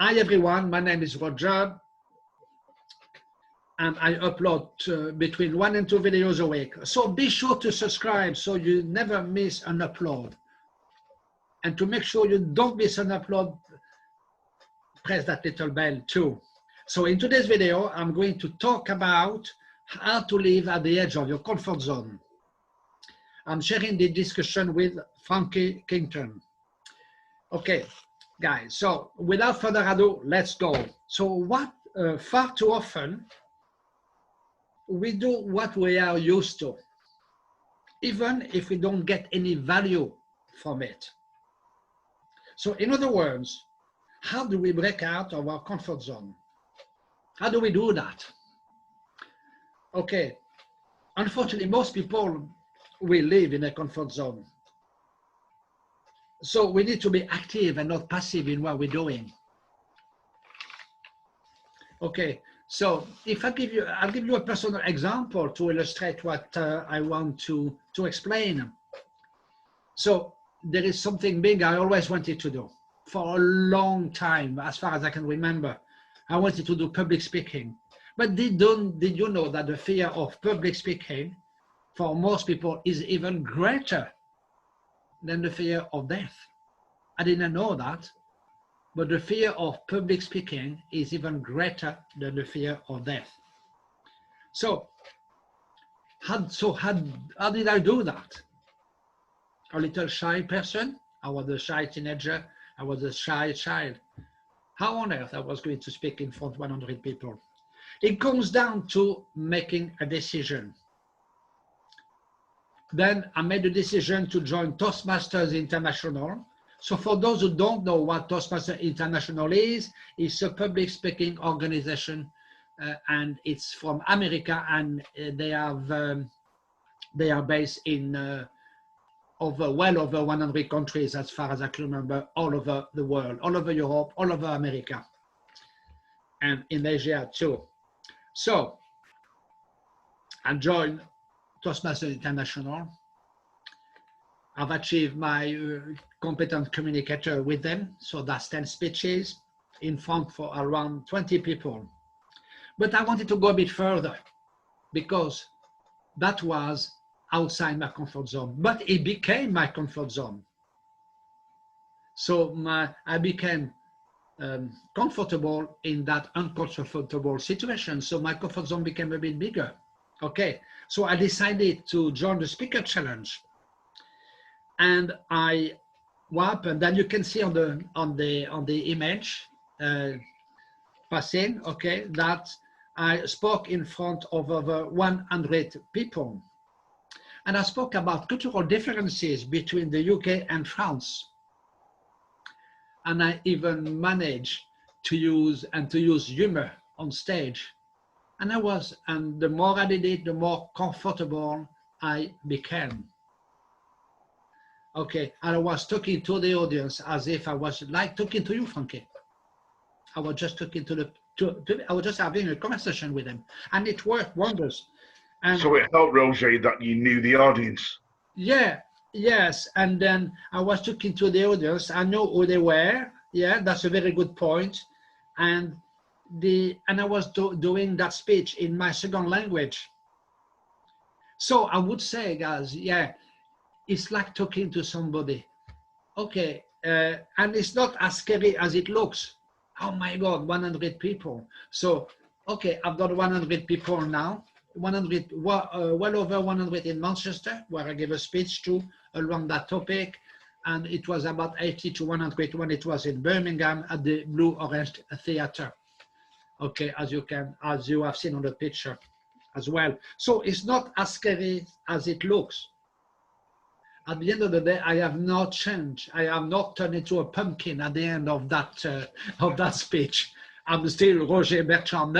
Hi everyone, my name is Roger and I upload between 1 and 2 videos a week. So be sure to subscribe so you never miss an upload. And to make sure you don't miss an upload, press that little bell too. So in today's video, I'm going to talk about how to live at the edge of your comfort zone. I'm sharing the discussion with Frankie Kington. Okay, guys, so without further ado, let's go. So far too often, we do what we are used to, even if we don't get any value from it. So in other words, how do we break out of our comfort zone? How do we do that? Okay, unfortunately, most people will live in a comfort zone. So we need to be active and not passive in what we're doing. Okay, so if I'll give you a personal example to illustrate what I want to explain. So there is something big I always wanted to do for a long time, as far as I can remember. I wanted to do public speaking. But did you know that the fear of public speaking for most people is even greater than the fear of death? I didn't know that, but the fear of public speaking is even greater than the fear of death. So how did I do that? A little shy person. I was a shy teenager. I was a shy child. How on earth I was going to speak in front of 100 people? It comes down to making a decision. Then I made a decision to join Toastmasters International. So for those who don't know what Toastmasters International is, it's a public speaking organization and it's from America, and they are based in well over 100 countries, as far as I can remember, all over the world, all over Europe, all over America, and in Asia too. So I joined Toastmasters International. I've achieved my competent communicator with them. So that's 10 speeches in front for around 20 people. But I wanted to go a bit further because that was outside my comfort zone, but it became my comfort zone. So I became comfortable in that uncomfortable situation. So my comfort zone became a bit bigger. Okay, so I decided to join the Speaker Challenge. And what happened, and you can see on the image passing, okay, that I spoke in front of over 100 people. And I spoke about cultural differences between the UK and France. And I even managed to use humor on stage. And the more I did it, the more comfortable I became. Okay, and I was talking to the audience as if I was like talking to you, Frankie. I was just talking I was just having a conversation with them, and it worked wonders. And so it helped, Roger, that you knew the audience. Yeah, yes, and then I was talking to the audience. I know who they were. Yeah, that's a very good point. And I was doing that speech in my second language. So I would say, guys, yeah, it's like talking to somebody. Okay, and it's not as scary as it looks. Oh my God, 100 people. So, okay, I've got 100 people now. 100, well over 100 in Manchester, where I gave a speech to along that topic. And it was about 80 to 100 when it was in Birmingham at the Blue Orange Theatre. Okay, as you have seen on the picture as well. So it's not as scary as it looks. At the end of the day, I have not changed. I have not turned into a pumpkin at the end of that speech. I'm still Roger Bertrand.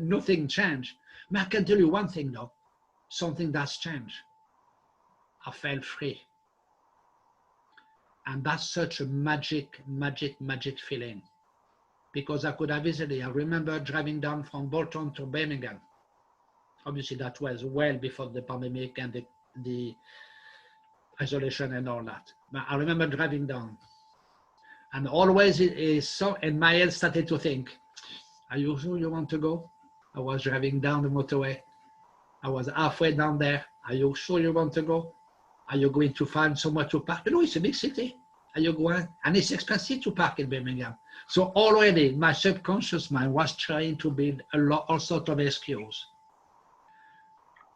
Nothing changed. But I can tell you one thing though, something that's changed. I felt free. And that's such a magic feeling. Because I could have easily, I remember driving down from Bolton to Birmingham. Obviously that was well before the pandemic and the isolation and all that. But I remember driving down. And always it is so, and my head started to think, are you sure you want to go? I was driving down the motorway. I was halfway down there. Are you sure you want to go? Are you going to find somewhere to park? You know, it's a big city. Are you going? And it's expensive to park in Birmingham. So already my subconscious mind was trying to build all sorts of excuses.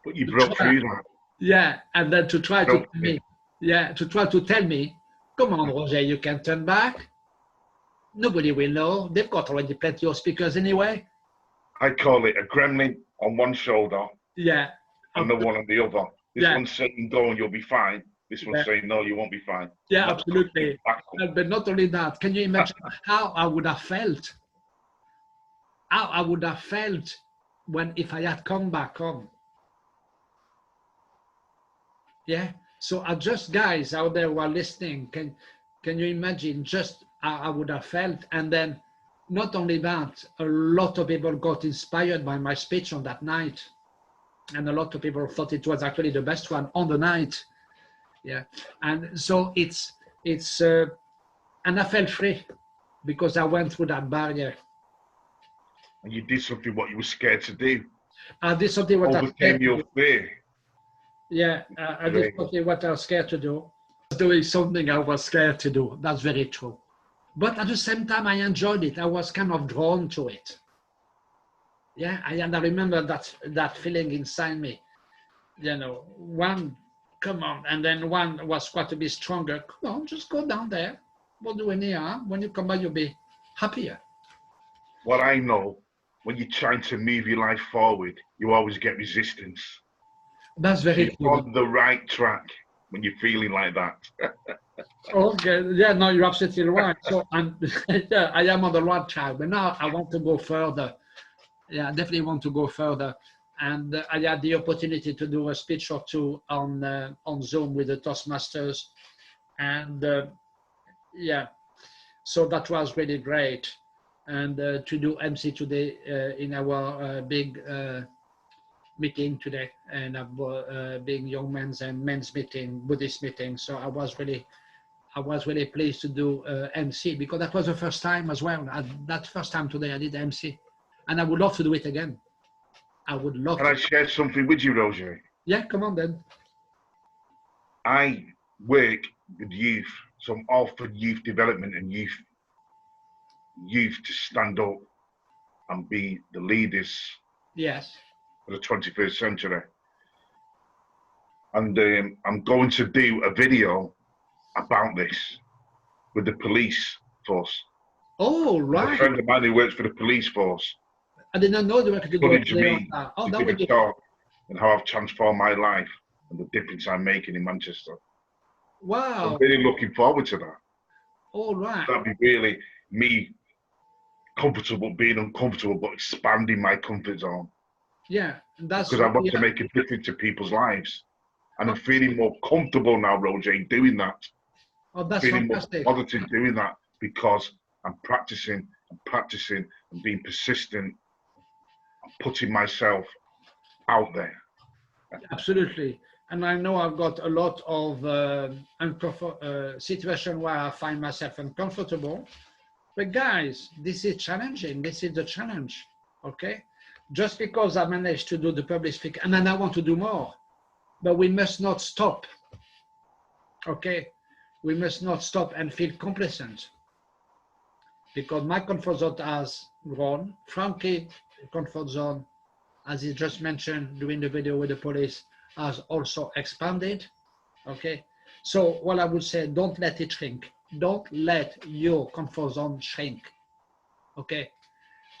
But you broke through that. Yeah, and then to try to tell me, come on, Roger, you can turn back. Nobody will know. They've got already plenty of speakers anyway. I call it a gremlin on one shoulder. Yeah. And the one on the other. This one's saying go and you'll be fine. This one's saying no, you won't be fine. Yeah, absolutely. But not only that, can you imagine how I would have felt? How I would have felt if I had come back home. Yeah. So just guys out there who are listening, can you imagine just how I would have felt? And then not only that, a lot of people got inspired by my speech on that night. And a lot of people thought it was actually the best one on the night. Yeah. And so and I felt free because I went through that barrier. And you did something what you were scared to do. I did something what I was overcame your fear. Yeah, I did something what I was scared to do. I was doing something I was scared to do. That's very true. But at the same time, I enjoyed it. I was kind of drawn to it. Yeah, and I remember that feeling inside me. You know, one, come on, and then one was quite a bit stronger. Come on, just go down there. Won't do any harm. When you come back, you'll be happier. What I know, when you're trying to move your life forward, you always get resistance. That's very true. You're on the right track when you're feeling like that. Okay, yeah, no, you're absolutely right. So yeah, I am on the right track, but now I want to go further. Yeah, I definitely want to go further. And I had the opportunity to do a speech or two on Zoom with the Toastmasters. And yeah, so that was really great. And to do MC today in our big meeting today, and a big young men's and men's meeting, Buddhist meeting. So I was really pleased to do MC because that was the first time as well. That first time today I did MC. And I would love to do it again. I would love to. Can I share something with you, Roger? Yeah, come on then. I work with youth, so I'm all for youth development and youth to stand up and be the leaders. Yes. For the 21st century. And I'm going to do a video about this with the police force. Oh, right. A friend of mine who works for the police force. I did not know they were going to do me oh, that would be talk and how I've transformed my life and the difference I'm making in Manchester. Wow. So I'm really looking forward to that. All right. That'd be really me comfortable, being uncomfortable, but expanding my comfort zone. Yeah, that's because I want to make a difference to people's lives. And I'm feeling more comfortable now, Roger, doing that. Oh, that's feeling fantastic. More positive doing that because I'm practicing and being persistent and putting myself out there. Absolutely. And I know I've got a lot of situations where I find myself uncomfortable. But guys, this is challenging. This is the challenge, okay? Just because I managed to do the public speaking, and then I want to do more, but we must not stop, okay? We must not stop and feel complacent because my comfort zone has grown. Frankie's comfort zone, as he just mentioned during the video with the police, has also expanded, okay? So what I would say, don't let it shrink. Don't let your comfort zone shrink, okay?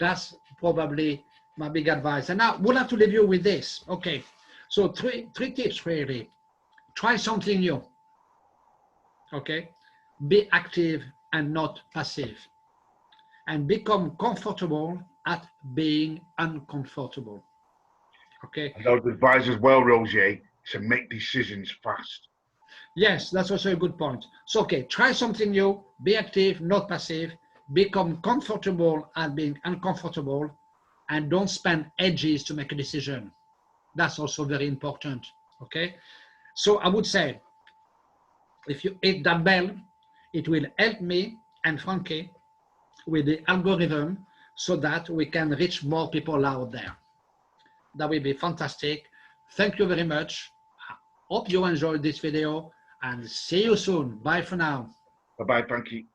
That's probably my big advice. And now we'll have to leave you with this. Okay, so three tips really. Try something new. Okay, be active and not passive. And become comfortable at being uncomfortable. Okay. And I would advise as well, Roger, to make decisions fast. Yes, that's also a good point. So, okay, try something new, be active, not passive, become comfortable at being uncomfortable, and don't spend ages to make a decision. That's also very important, okay? So I would say, if you hit that bell, it will help me and Frankie with the algorithm so that we can reach more people out there. That will be fantastic. Thank you very much. I hope you enjoyed this video and see you soon. Bye for now. Bye-bye, Frankie.